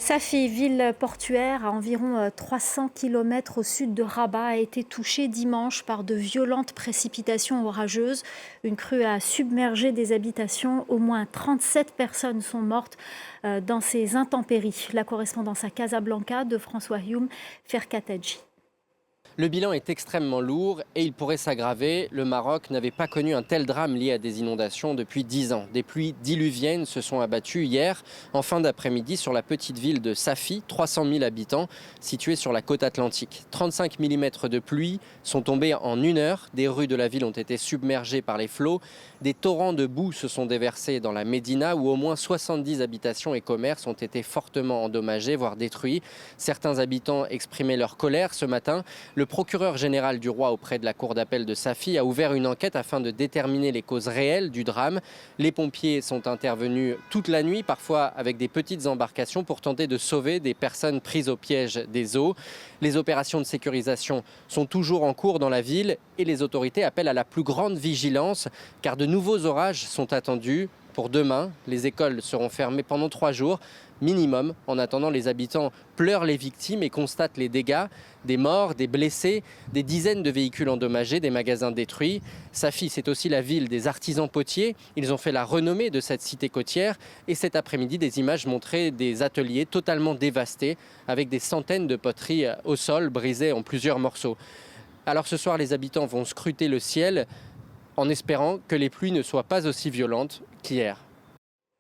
Safi, ville portuaire à environ 300 km au sud de Rabat, a été touchée dimanche par de violentes précipitations orageuses. Une crue a submergé des habitations. Au moins 37 personnes sont mortes dans ces intempéries. La correspondance à Casablanca de François Hume Ferkatadji. Le bilan est extrêmement lourd et il pourrait s'aggraver. Le Maroc n'avait pas connu un tel drame lié à des inondations depuis 10 ans. Des pluies diluviennes se sont abattues hier, en fin d'après-midi, sur la petite ville de Safi, 300 000 habitants, située sur la côte atlantique. 35 mm de pluie sont tombés en 1 heure. Des rues de la ville ont été submergées par les flots. Des torrents de boue se sont déversés dans la Médina, où au moins 70 habitations et commerces ont été fortement endommagés, voire détruits. Certains habitants exprimaient leur colère ce matin. Le procureur général du roi auprès de la cour d'appel de Safi a ouvert une enquête afin de déterminer les causes réelles du drame. Les pompiers sont intervenus toute la nuit, parfois avec des petites embarcations, pour tenter de sauver des personnes prises au piège des eaux. Les opérations de sécurisation sont toujours en cours dans la ville et les autorités appellent à la plus grande vigilance car de nouveaux orages sont attendus. Pour demain, les écoles seront fermées pendant 3 jours minimum. En attendant, les habitants pleurent les victimes et constatent les dégâts, des morts, des blessés, des dizaines de véhicules endommagés, des magasins détruits. Safi, c'est aussi la ville des artisans potiers. Ils ont fait la renommée de cette cité côtière. Et cet après-midi, des images montraient des ateliers totalement dévastés avec des centaines de poteries au sol, brisées en plusieurs morceaux. Alors ce soir, les habitants vont scruter le ciel en espérant que les pluies ne soient pas aussi violentes qu'hier.